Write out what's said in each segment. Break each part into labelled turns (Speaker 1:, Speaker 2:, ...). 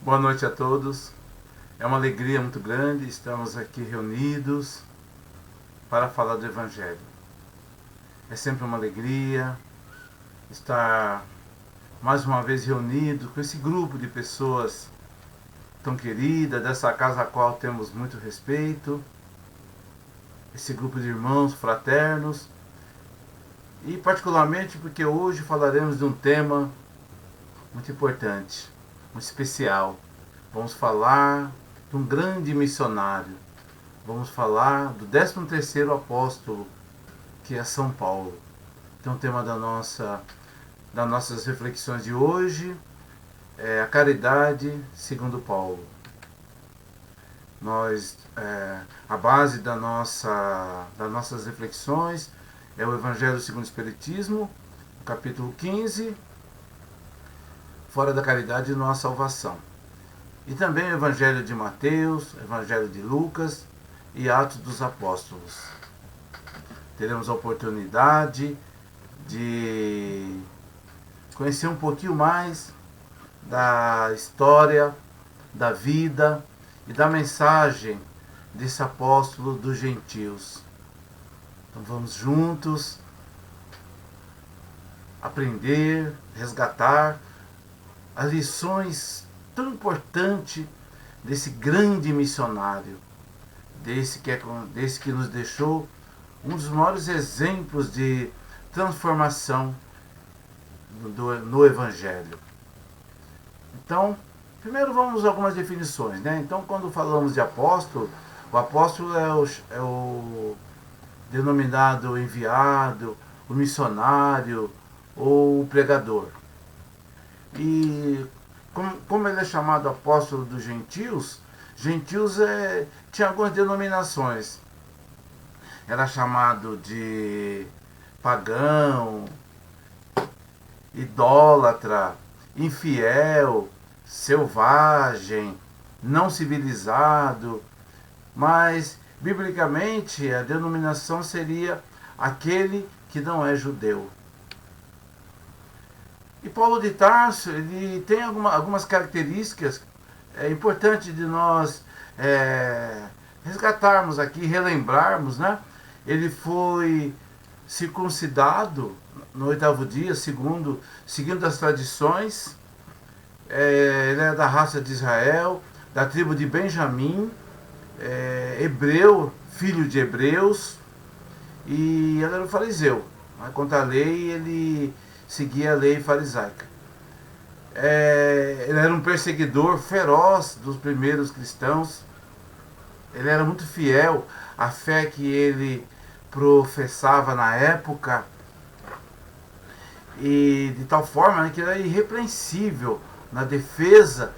Speaker 1: Boa noite a todos. É uma alegria muito grande, estamos aqui reunidos para falar do Evangelho. É sempre uma alegria estar mais uma vez reunido com esse grupo de pessoas tão queridas, dessa casa a qual temos muito respeito, esse grupo de irmãos fraternos, e particularmente porque hoje falaremos de um tema muito importante, muito especial. Vamos falar de um grande missionário. Vamos falar do 13º apóstolo, que é São Paulo. Então o tema das nossas reflexões de hoje é a caridade segundo Paulo. A base das nossas reflexões é o Evangelho segundo o Espiritismo, capítulo 15, fora da caridade e nossa salvação. E também o Evangelho de Mateus, o Evangelho de Lucas e Atos dos Apóstolos. Teremos a oportunidade de conhecer um pouquinho mais da história, da vida e da mensagem desse apóstolo dos gentios. Então vamos juntos aprender, resgatar as lições tão importantes desse grande missionário, desse que nos deixou um dos maiores exemplos de transformação no Evangelho. Então, primeiro vamos a algumas definições, né? Então, quando falamos de apóstolo, o apóstolo é o denominado enviado, o missionário ou o pregador. E como ele é chamado apóstolo dos gentios, tinha algumas denominações. Era chamado de pagão, idólatra, infiel, selvagem, não civilizado, mas biblicamente a denominação seria aquele que não é judeu. E Paulo de Tarso, ele tem algumas características importantes de nós resgatarmos aqui, relembrarmos, né? Ele foi circuncidado no 8º dia, segundo as tradições. Ele é da raça de Israel, da tribo de Benjamim, hebreu, filho de hebreus, e ele era um fariseu. Quanto à lei, ele seguia a lei farisaica. Ele era um perseguidor feroz dos primeiros cristãos. Ele era muito fiel à fé que ele professava na época, e de tal forma, né, que ele era irrepreensível na defesa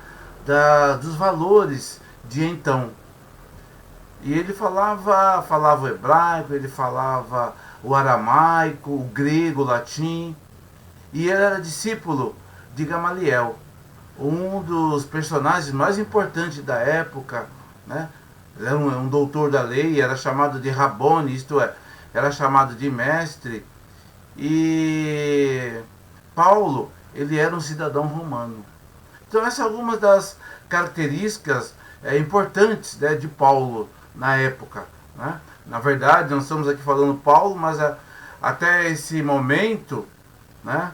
Speaker 1: dos valores de então. E ele falava o hebraico, ele falava o aramaico, o grego, o latim. E ele era discípulo de Gamaliel, um dos personagens mais importantes da época, né? Ele era um doutor da lei, era chamado de Rabboni, isto é, era chamado de mestre. E Paulo, ele era um cidadão romano. Então essas são algumas das características importantes, né, de Paulo na época, né? Na verdade, nós estamos aqui falando Paulo, mas até esse momento, né,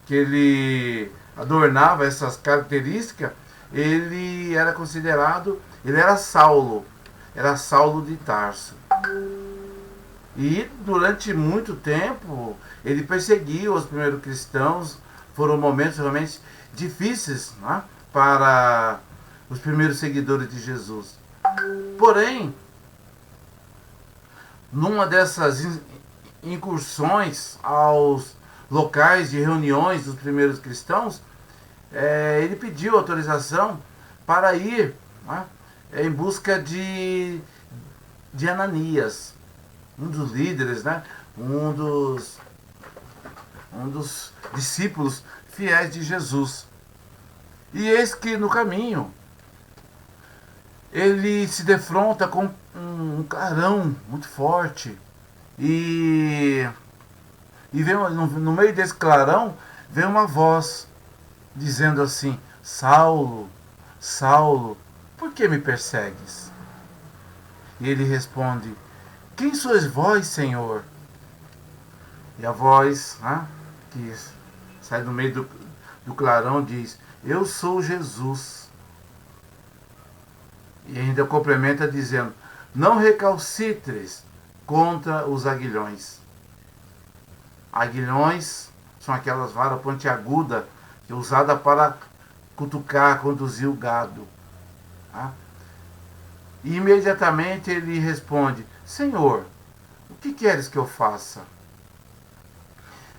Speaker 1: que ele adornava essas características, ele era Saulo de Tarso. E durante muito tempo ele perseguiu os primeiros cristãos. Foram momentos realmente difíceis, né, para os primeiros seguidores de Jesus. Porém, numa dessas incursões aos locais de reuniões dos primeiros cristãos, ele pediu autorização para ir, né, em busca de Ananias, um dos líderes, né, um dos discípulos fiéis de Jesus. E eis que no caminho ele se defronta com um clarão muito forte, e vem, no meio desse clarão vem uma voz dizendo assim: Saulo, Saulo, por que me persegues? E ele responde, quem sois vós, Senhor? E a voz, que sai do meio do clarão diz, eu sou Jesus. E ainda complementa dizendo, não recalcitres contra os aguilhões. Aguilhões são aquelas varas pontiagudas que é usada para cutucar, conduzir o gado. Tá? E imediatamente ele responde, Senhor, o que queres que eu faça?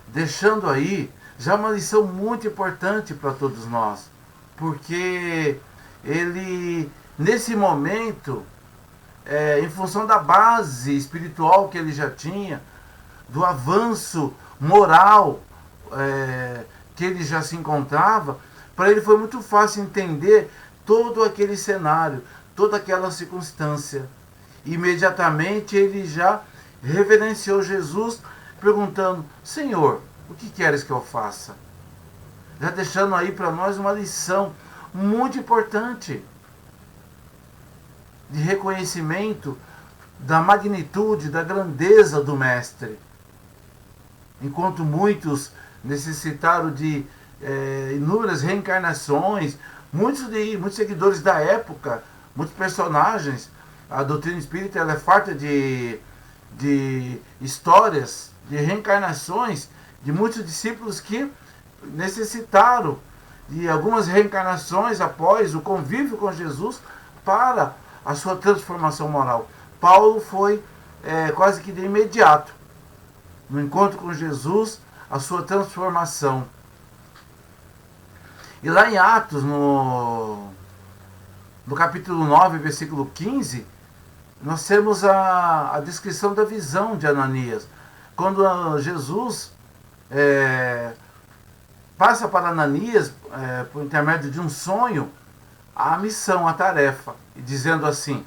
Speaker 1: Deixando aí já uma lição muito importante para todos nós, porque ele, nesse momento, em função da base espiritual que ele já tinha, do avanço moral que ele já se encontrava, para ele foi muito fácil entender todo aquele cenário, toda aquela circunstância. Imediatamente ele já reverenciou Jesus, perguntando, Senhor, o que queres que eu faça? Já deixando aí para nós uma lição muito importante de reconhecimento da magnitude, da grandeza do Mestre. Enquanto muitos necessitaram de inúmeras reencarnações, muitos seguidores da época, muitos personagens, a doutrina espírita ela é farta de histórias, de reencarnações, de muitos discípulos que necessitaram de algumas reencarnações após o convívio com Jesus para a sua transformação moral. Paulo foi quase que de imediato, no encontro com Jesus, a sua transformação. E lá em Atos, no capítulo 9, versículo 15, nós temos a descrição da visão de Ananias. Quando Jesus passa para Ananias, por intermédio de um sonho, a missão, a tarefa, dizendo assim,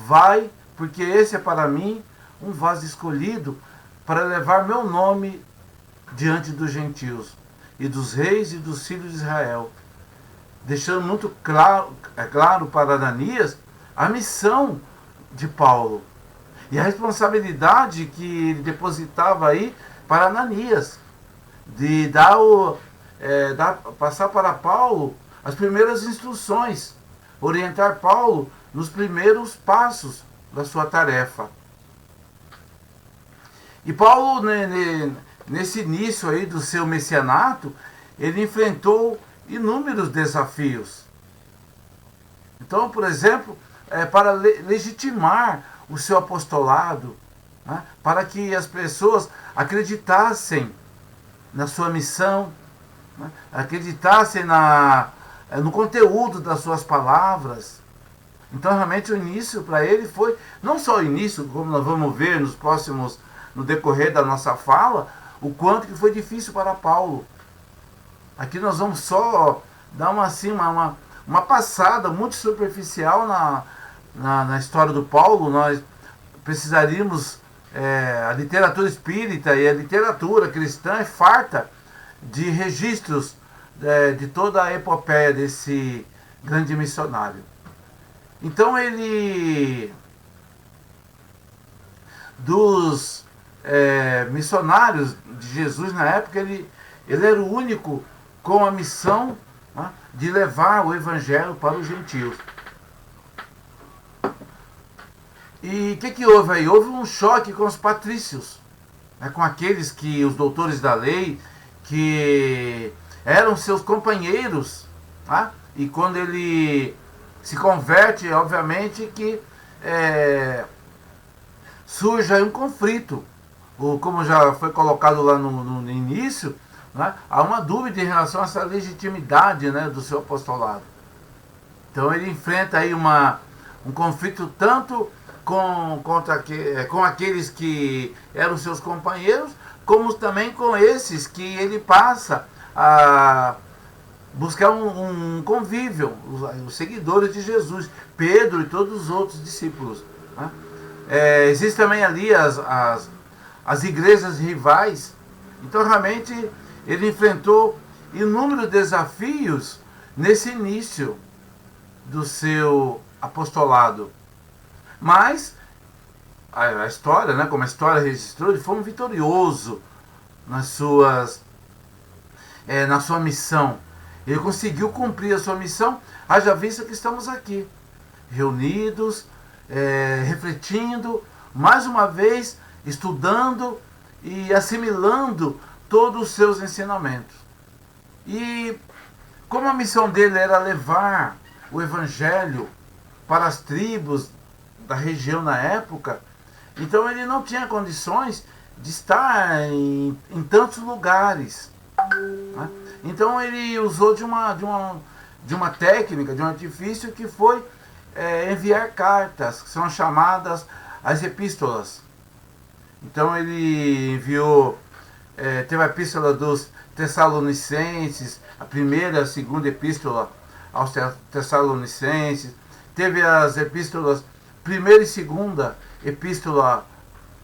Speaker 1: vai, porque esse é para mim um vaso escolhido para levar meu nome diante dos gentios e dos reis e dos filhos de Israel, deixando muito claro para Ananias a missão de Paulo e a responsabilidade que ele depositava aí para Ananias, de passar para Paulo as primeiras instruções, orientar Paulo nos primeiros passos da sua tarefa. E Paulo, nesse início aí do seu messianato, ele enfrentou inúmeros desafios. Então, por exemplo, para legitimar o seu apostolado, para que as pessoas acreditassem na sua missão, acreditassem no conteúdo das suas palavras. Então, realmente, o início para ele foi, não só o início, como nós vamos ver no decorrer da nossa fala, o quanto que foi difícil para Paulo. Aqui nós vamos só dar uma passada muito superficial na história do Paulo. Nós precisaríamos, a literatura espírita e a literatura cristã é farta de registros de toda a epopeia desse grande missionário. Então ele, dos missionários de Jesus na época, ele era o único com a missão de levar o evangelho para os gentios. E o que houve aí? Houve um choque com os patrícios, com aqueles que, os doutores da lei, que eram seus companheiros, e quando ele se converte, obviamente que surge aí um conflito, como já foi colocado lá no início, há uma dúvida em relação a essa legitimidade, do seu apostolado. Então ele enfrenta aí um conflito tanto com aqueles que eram seus companheiros, como também com esses que ele passa a buscar um convívio, os seguidores de Jesus, Pedro e todos os outros discípulos. Existem também ali as igrejas rivais. Então realmente ele enfrentou inúmeros desafios nesse início do seu apostolado. Mas a história, né, como a história registrou, ele foi um vitorioso na sua missão. Ele conseguiu cumprir a sua missão, haja vista que estamos aqui, reunidos, refletindo, mais uma vez, estudando e assimilando todos os seus ensinamentos. E como a missão dele era levar o evangelho para as tribos da região na época, então ele não tinha condições de estar em tantos lugares, né? Então ele usou de uma técnica, de um artifício que foi enviar cartas, que são chamadas as epístolas. Então ele enviou, teve a epístola dos Tessalonicenses, a primeira e a segunda epístola aos Tessalonicenses, teve as epístolas, primeira e segunda epístola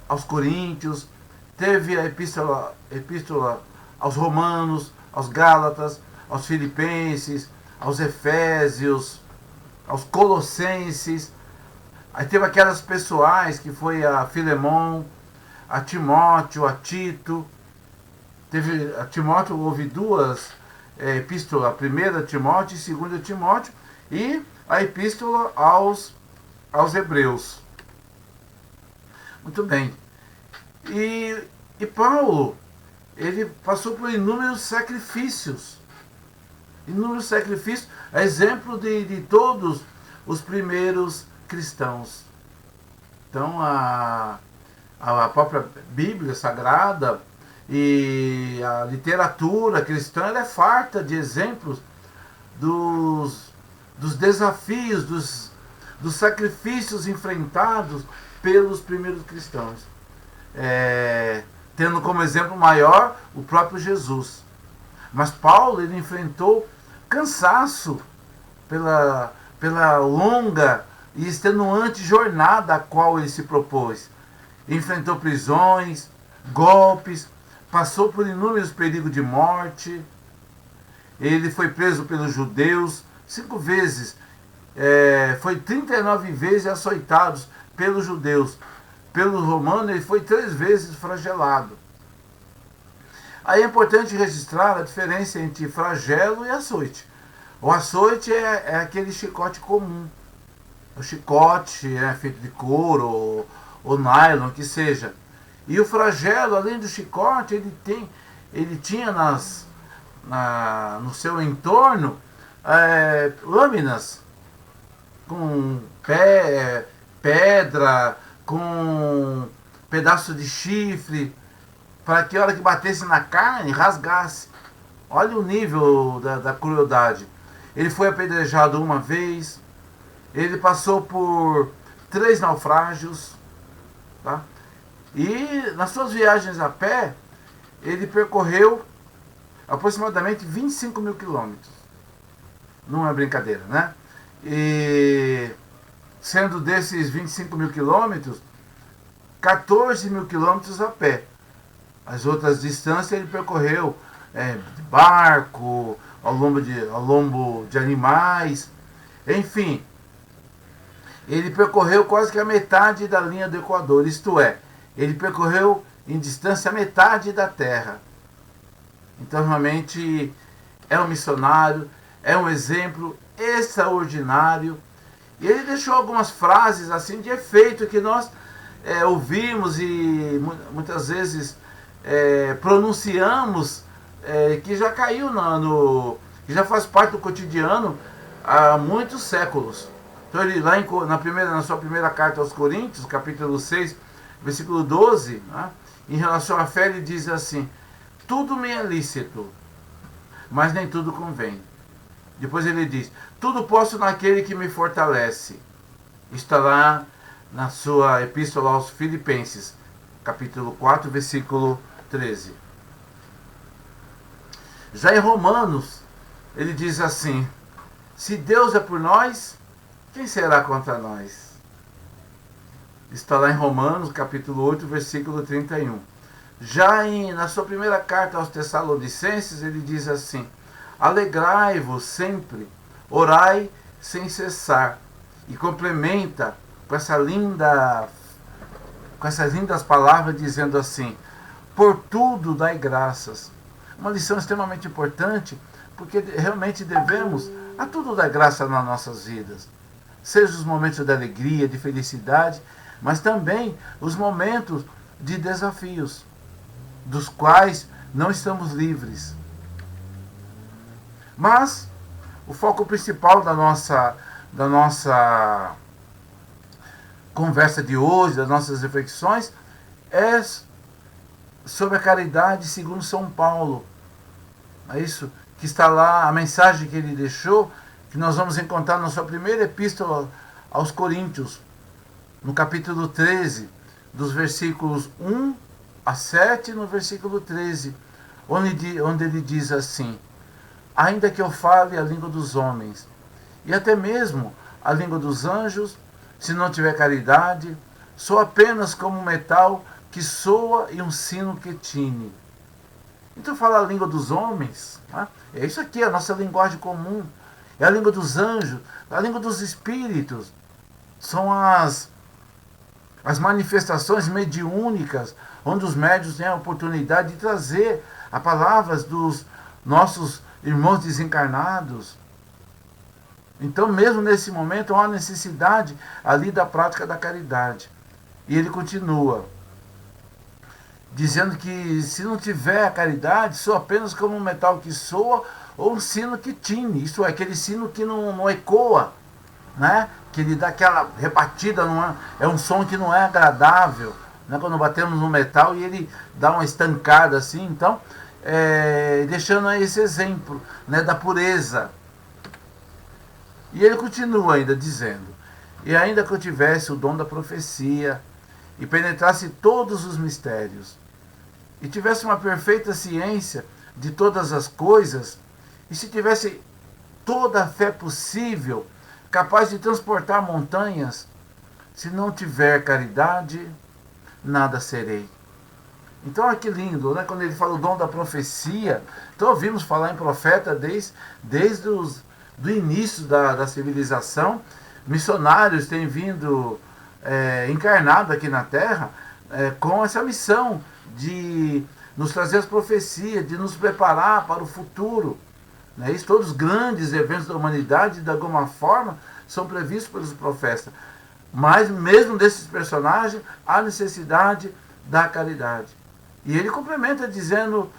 Speaker 1: aos Coríntios, teve a epístola aos Romanos, aos Gálatas, aos Filipenses, aos Efésios, aos Colossenses. Aí teve aquelas pessoais que foi a Filemon, a Timóteo, a Tito. Teve a Timóteo, houve duas epístolas, a primeira Timóteo e a segunda Timóteo, e a epístola aos Hebreus. Muito bem. E Paulo, ele passou por inúmeros sacrifícios. Inúmeros sacrifícios, a exemplo de todos os primeiros cristãos. Então, a própria Bíblia Sagrada e a literatura cristã, ela é farta de exemplos dos desafios, dos sacrifícios enfrentados pelos primeiros cristãos. Tendo como exemplo maior o próprio Jesus. Mas Paulo, ele enfrentou cansaço pela longa e extenuante jornada a qual ele se propôs. Enfrentou prisões, golpes, passou por inúmeros perigos de morte. Ele foi preso pelos judeus 5 vezes, foi 39 vezes açoitado pelos judeus. Pelos romanos, ele foi 3 vezes flagelado. Aí é importante registrar a diferença entre flagelo e açoite. O açoite é aquele chicote comum. O chicote é feito de couro ou nylon, que seja. E o flagelo, além do chicote, ele tinha no seu entorno lâminas com pedra, com pedaço de chifre, para que a hora que batesse na carne, rasgasse. Olha o nível da crueldade. Ele foi apedrejado uma vez, ele passou por 3 naufrágios, tá? E nas suas viagens a pé, ele percorreu aproximadamente 25 mil quilômetros. Não é brincadeira, né? E sendo desses 25 mil quilômetros, 14 mil quilômetros a pé. As outras distâncias ele percorreu de barco, ao lombo de animais, enfim. Ele percorreu quase que a metade da linha do Equador, isto é, ele percorreu em distância a metade da Terra. Então realmente é um missionário, é um exemplo extraordinário. E ele deixou algumas frases assim de efeito que nós ouvimos e muitas vezes pronunciamos, que já caiu que já faz parte do cotidiano há muitos séculos. Então ele lá na sua primeira carta aos Coríntios, capítulo 6, versículo 12, né, em relação à fé, ele diz assim: tudo me é lícito, mas nem tudo convém. Depois ele diz: tudo posso naquele que me fortalece. Está lá na sua epístola aos Filipenses, capítulo 4, versículo 13. Já em Romanos, ele diz assim: se Deus é por nós, quem será contra nós? Está lá em Romanos, capítulo 8, versículo 31. Já na sua primeira carta aos Tessalonicenses, ele diz assim: alegrai-vos sempre, orai sem cessar. E complementa com essas lindas palavras dizendo assim: por tudo dai graças. Uma lição extremamente importante, porque realmente devemos a tudo dar graça nas nossas vidas. Seja os momentos de alegria, de felicidade, mas também os momentos de desafios, dos quais não estamos livres. Mas o foco principal da nossa conversa de hoje, das nossas reflexões, é sobre a caridade segundo São Paulo. É isso que está lá, a mensagem que ele deixou, que nós vamos encontrar na sua primeira epístola aos Coríntios, no capítulo 13, dos versículos 1 a 7, no versículo 13, onde ele diz assim: ainda que eu fale a língua dos homens, e até mesmo a língua dos anjos, se não tiver caridade, sou apenas como um metal que soa e um sino que tine. Então fala a língua dos homens, né? É isso aqui, a nossa linguagem comum. É a língua dos anjos, a língua dos espíritos. São as manifestações mediúnicas, onde os médiuns têm a oportunidade de trazer as palavras dos nossos irmãos desencarnados. Então, mesmo nesse momento, há uma necessidade ali da prática da caridade. E ele continua dizendo que se não tiver a caridade, sou apenas como um metal que soa ou um sino que tine. Isso é, aquele sino que não ecoa, né? Que ele dá aquela rebatida, é um som que não é agradável, né? Quando batemos no metal e ele dá uma estancada assim. Então, deixando aí esse exemplo, né, da pureza. E ele continua ainda dizendo: e ainda que eu tivesse o dom da profecia e penetrasse todos os mistérios, e tivesse uma perfeita ciência de todas as coisas, e se tivesse toda a fé possível, capaz de transportar montanhas, se não tiver caridade, nada serei. Então, olha que lindo, né? Quando ele fala o dom da profecia, então ouvimos falar em profeta desde do início da civilização. Missionários têm vindo encarnado aqui na Terra com essa missão de nos trazer as profecias, de nos preparar para o futuro. Né? Isso, todos os grandes eventos da humanidade, de alguma forma, são previstos pelos profetas. Mas, mesmo desses personagens, há necessidade da caridade. E ele complementa dizendo: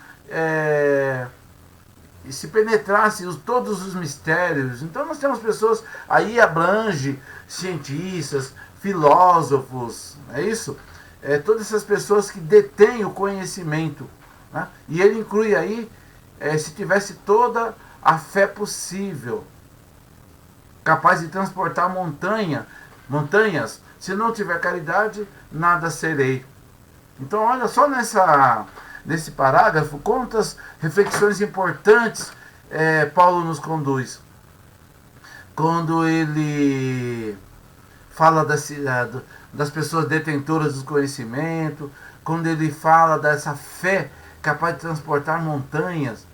Speaker 1: se penetrasse todos os mistérios. Então nós temos pessoas, aí abrange cientistas, filósofos, é isso? Todas essas pessoas que detêm o conhecimento. Né? E ele inclui aí, se tivesse toda a fé possível, capaz de transportar montanhas, se não tiver caridade, nada serei. Então olha só nesse parágrafo, quantas reflexões importantes Paulo nos conduz. Quando ele fala das pessoas detentoras do conhecimento, quando ele fala dessa fé capaz de transportar montanhas.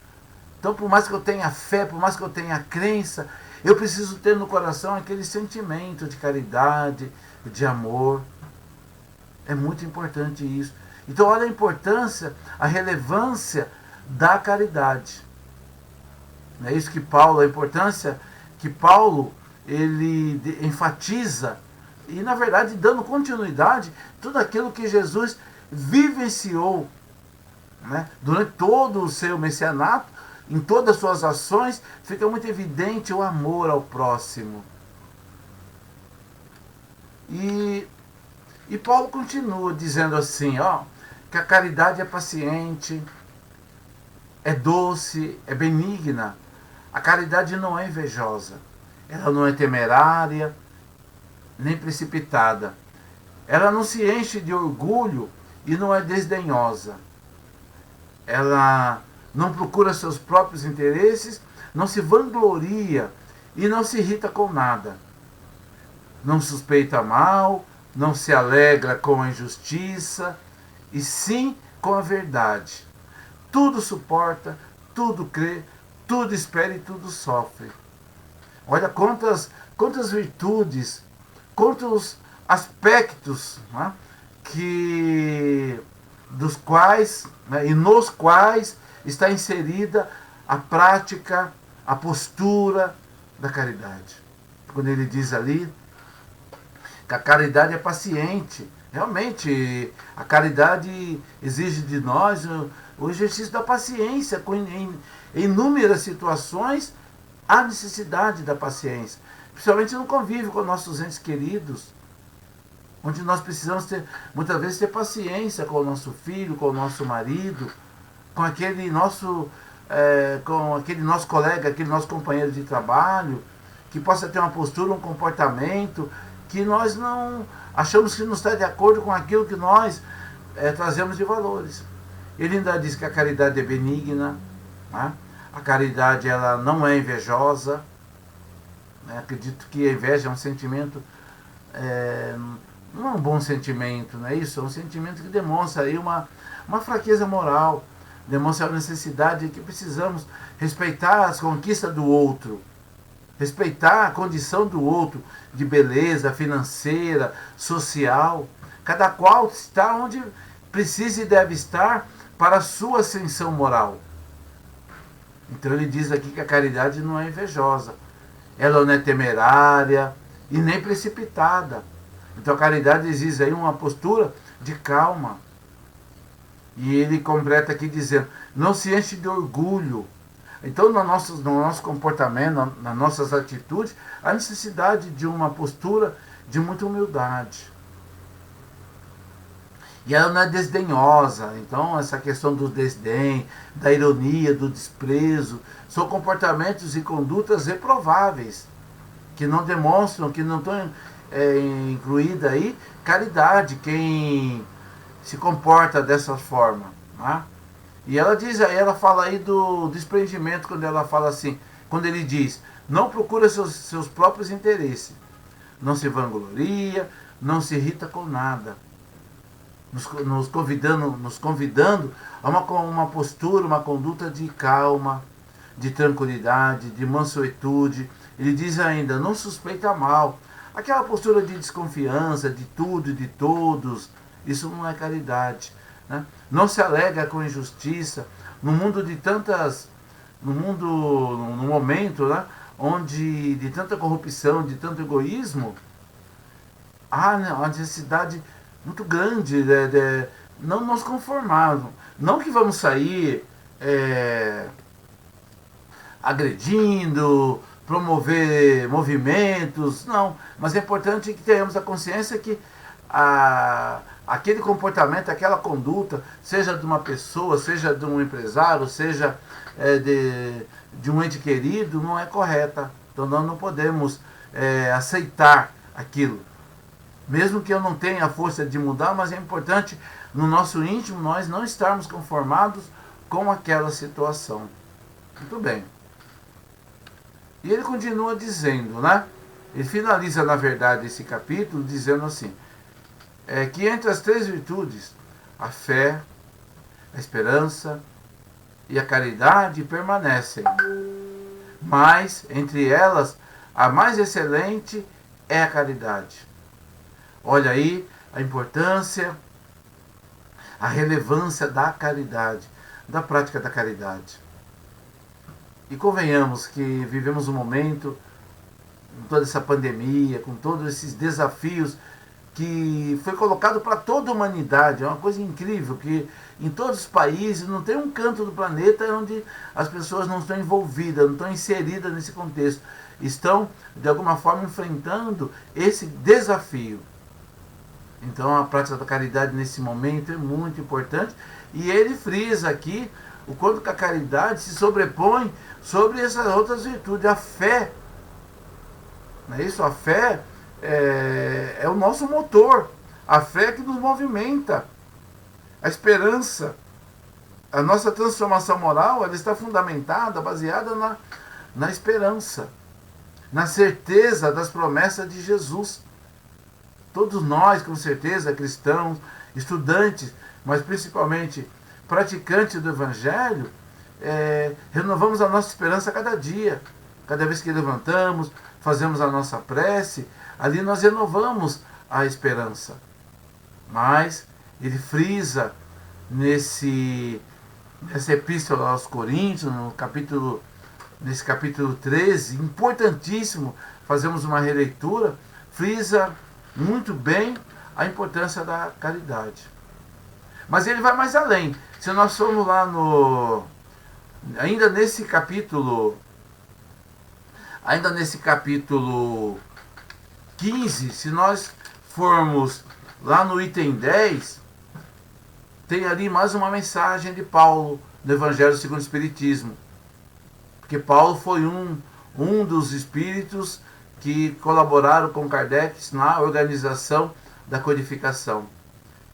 Speaker 1: Então, por mais que eu tenha fé, por mais que eu tenha crença, eu preciso ter no coração aquele sentimento de caridade, de amor. É muito importante isso. Então, olha a importância, a relevância da caridade. É isso que Paulo, a importância que Paulo ele enfatiza, e na verdade dando continuidade tudo aquilo que Jesus vivenciou, né? Durante todo o seu messianato, em todas as suas ações, fica muito evidente o amor ao próximo. E Paulo continua dizendo assim, que a caridade é paciente, é doce, é benigna. A caridade não é invejosa, ela não é temerária, nem precipitada. Ela não se enche de orgulho e não é desdenhosa. Ela não procura seus próprios interesses, não se vangloria e não se irrita com nada. Não suspeita mal, não se alegra com a injustiça, e sim com a verdade. Tudo suporta, tudo crê, tudo espera e tudo sofre. Olha quantas virtudes, quantos aspectos, né, dos quais, né, e nos quais está inserida a prática, a postura da caridade. Quando ele diz ali que a caridade é paciente, realmente a caridade exige de nós o exercício da paciência. Em inúmeras situações há necessidade da paciência, principalmente no convívio com nossos entes queridos, onde nós precisamos muitas vezes ter paciência com o nosso filho, com o nosso marido, com aquele nosso colega, aquele nosso companheiro de trabalho, que possa ter uma postura, um comportamento que nós não achamos que não está de acordo com aquilo que nós trazemos de valores. Ele ainda diz que a caridade é benigna, né? A caridade ela não é invejosa, né? Acredito que a inveja é um sentimento, não é um bom sentimento, não é isso? É um sentimento que demonstra aí uma fraqueza moral, demonstra a necessidade de que precisamos respeitar as conquistas do outro, respeitar a condição do outro de beleza financeira, social. Cada qual está onde precisa e deve estar para a sua ascensão moral. Então ele diz aqui que a caridade não é invejosa, ela não é temerária e nem precipitada. Então a caridade exige aí uma postura de calma. E ele completa aqui dizendo, não se enche de orgulho. Então no nosso comportamento, nas nossas atitudes, há necessidade de uma postura de muita humildade. E ela não é desdenhosa. Então essa questão do desdém, da ironia, do desprezo, são comportamentos e condutas reprováveis, que não demonstram, que não estão incluída aí caridade, quem se comporta dessa forma, né? E ela diz, ela fala aí do desprendimento, quando ela fala assim, quando ele diz, não procura seus próprios interesses, não se vangloria, não se irrita com nada, nos convidando a uma postura, uma conduta de calma, de tranquilidade, de mansuetude. Ele diz ainda, não suspeita mal, aquela postura de desconfiança de tudo e de todos, isso não é caridade, né? Não se alega com injustiça no mundo de tantas, no momento, né, onde de tanta corrupção, de tanto egoísmo, há, né, uma necessidade muito grande de não nos conformarmos. Não que vamos sair agredindo, promover movimentos, não. Mas é importante que tenhamos a consciência que aquele comportamento, aquela conduta, seja de uma pessoa, seja de um empresário, seja de um ente querido, não é correta. Então nós não podemos aceitar aquilo. Mesmo que eu não tenha a força de mudar, mas é importante no nosso íntimo nós não estarmos conformados com aquela situação. Muito bem. E ele continua dizendo, né? Ele finaliza, na verdade, esse capítulo dizendo assim, que entre as três virtudes, a fé, a esperança e a caridade permanecem. Mas, entre elas, a mais excelente é a caridade. Olha aí a importância, a relevância da caridade, da prática da caridade. E convenhamos que vivemos um momento, com toda essa pandemia, com todos esses desafios que foi colocado para toda a humanidade. É uma coisa incrível que em todos os países não tem um canto do planeta onde as pessoas não estão envolvidas, não estão inseridas nesse contexto. Estão, de alguma forma, enfrentando esse desafio. Então a prática da caridade nesse momento é muito importante. E ele frisa aqui o quanto que a caridade se sobrepõe sobre essas outras virtudes. A fé, não é isso? A fé é o nosso motor. A fé que nos movimenta. A esperança, a nossa transformação moral, ela está fundamentada, baseada na esperança, na certeza das promessas de Jesus. Todos nós, com certeza, cristãos, estudantes, mas principalmente praticantes do Evangelho, renovamos a nossa esperança a cada dia. cada vez que levantamos, fazemos a nossa prece, ali nós renovamos a esperança. Mas ele frisa nessa epístola aos Coríntios, nesse capítulo 13, importantíssimo, fazemos uma releitura, frisa muito bem a importância da caridade. Mas ele vai mais além. Se nós formos lá ainda nesse capítulo 15, se nós formos lá no item 10, tem ali mais uma mensagem de Paulo no Evangelho segundo o Espiritismo. Porque Paulo foi um dos espíritos que colaboraram com Kardec na organização da codificação.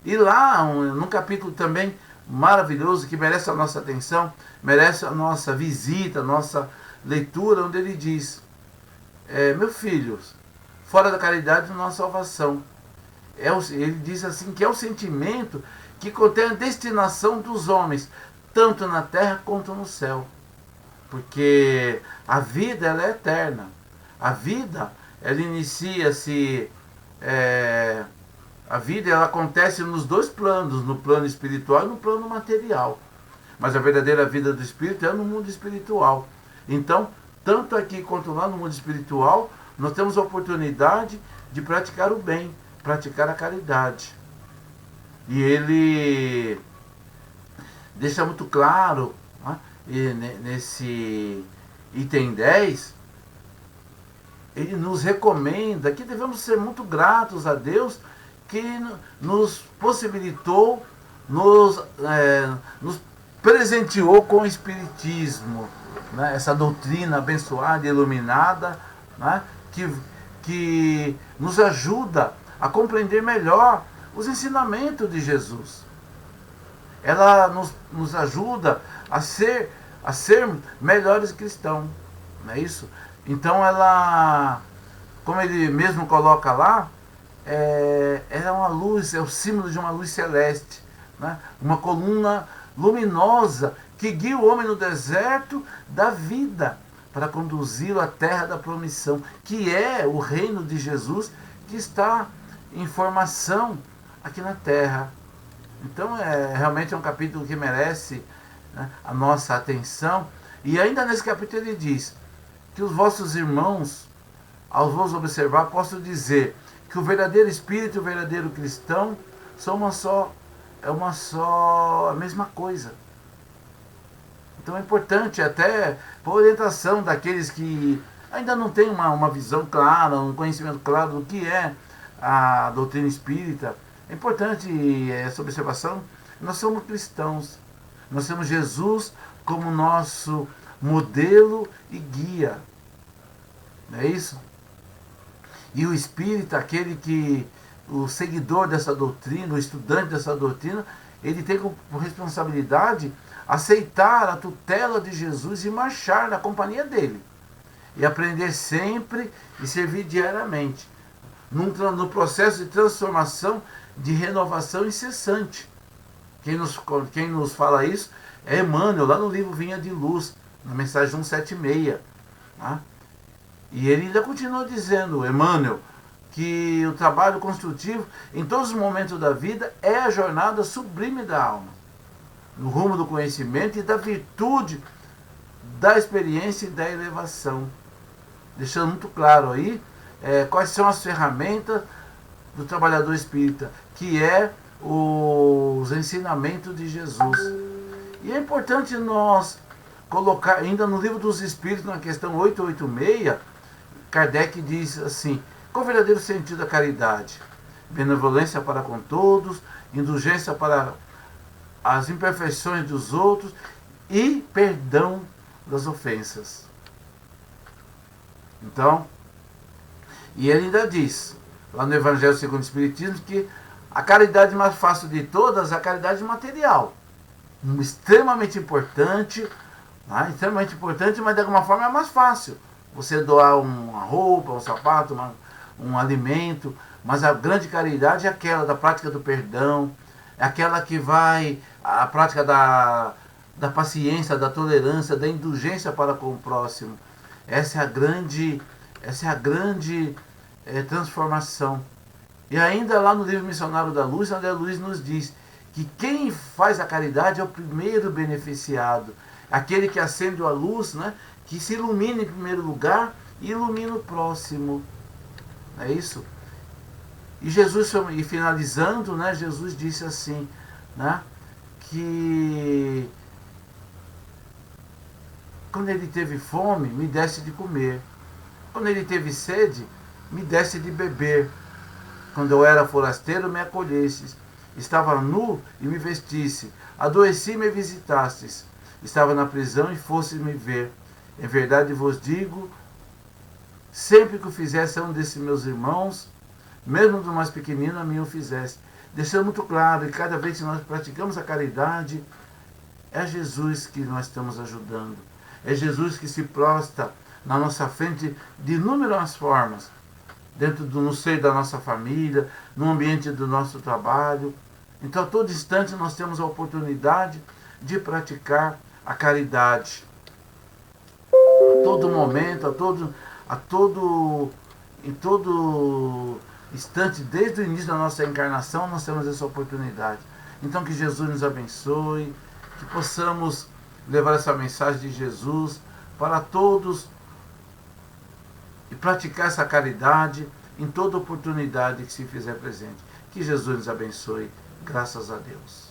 Speaker 1: E lá, num capítulo também maravilhoso, que merece a nossa atenção, merece a nossa visita, a nossa leitura, onde ele diz: meu filho, fora da caridade não há salvação. Ele diz assim que é o sentimento que contém a destinação dos homens, tanto na terra quanto no céu. Porque a vida, ela é eterna. A vida, ela inicia-se... a vida, ela acontece nos dois planos, no plano espiritual e no plano material. Mas a verdadeira vida do espírito é no mundo espiritual. Então, tanto aqui quanto lá no mundo espiritual, nós temos a oportunidade de praticar o bem, praticar a caridade. E ele deixa muito claro, né, nesse item 10, ele nos recomenda que devemos ser muito gratos a Deus que nos possibilitou, nos presenteou com o Espiritismo, né, essa doutrina abençoada e iluminada, né, que nos ajuda a compreender melhor os ensinamentos de Jesus. Ela nos ajuda a ser melhores cristãos, não é isso? Então ela, como ele mesmo coloca lá, é uma luz, é o símbolo de uma luz celeste, né? Uma coluna luminosa que guia o homem no deserto da vida para conduzi-lo à terra da promissão, que é o reino de Jesus que está em formação aqui na terra. Então realmente é um capítulo que merece, né, a nossa atenção. E ainda nesse capítulo ele diz que os vossos irmãos, ao vos observar, posso dizer que o verdadeiro espírito e o verdadeiro cristão são a mesma coisa. Então é importante, até por orientação daqueles que ainda não têm uma visão clara, um conhecimento claro do que é a doutrina espírita, é importante essa observação. Nós somos cristãos, nós temos Jesus como nosso modelo e guia, não é isso? E o espírita, o seguidor dessa doutrina, o estudante dessa doutrina, ele tem como responsabilidade aceitar a tutela de Jesus e marchar na companhia dele. E aprender sempre e servir diariamente. No processo de transformação, de renovação incessante. Quem nos fala isso é Emmanuel, lá no livro Vinha de Luz, na mensagem 176. Tá? E ele ainda continua dizendo, Emmanuel, que o trabalho construtivo, em todos os momentos da vida, é a jornada sublime da alma, no rumo do conhecimento e da virtude, da experiência e da elevação. Deixando muito claro aí quais são as ferramentas do trabalhador espírita, que é os ensinamentos de Jesus. E é importante nós colocar, ainda no livro dos Espíritos, na questão 886, Kardec diz assim: qual o verdadeiro sentido da caridade? Benevolência para com todos, indulgência para as imperfeições dos outros e perdão das ofensas. Então, e ele ainda diz, lá no Evangelho segundo o Espiritismo, que a caridade mais fácil de todas é a caridade material. Extremamente importante, né? Extremamente importante, mas de alguma forma é mais fácil. Você doar uma roupa, um sapato, um alimento, mas a grande caridade é aquela da prática do perdão, é aquela que vai, a prática da paciência, da tolerância, da indulgência para com o próximo. Essa é a grande transformação. E ainda lá no livro Missionário da Luz, André Luiz nos diz que quem faz a caridade é o primeiro beneficiado. Aquele que acende a luz, né, que se ilumina em primeiro lugar e ilumina o próximo. Não é isso? E Jesus, e finalizando, né, Jesus disse assim, né, que quando ele teve fome, me desse de comer. Quando ele teve sede, me desse de beber. Quando eu era forasteiro, me acolhesses. Estava nu e me vestisse. Adoeci e me visitastes. Estava na prisão e fosse me ver. Em verdade vos digo, sempre que o fizesse a um desses meus irmãos, mesmo do mais pequenino, a mim o fizesse. Deixando muito claro que cada vez que nós praticamos a caridade, é Jesus que nós estamos ajudando. É Jesus que se prostra na nossa frente de inúmeras formas, no seio da nossa família, no ambiente do nosso trabalho. Então, a todo instante nós temos a oportunidade de praticar a caridade. A todo momento, em todo instante, desde o início da nossa encarnação, nós temos essa oportunidade. Então, que Jesus nos abençoe, que possamos levar essa mensagem de Jesus para todos e praticar essa caridade em toda oportunidade que se fizer presente. Que Jesus nos abençoe. Graças a Deus.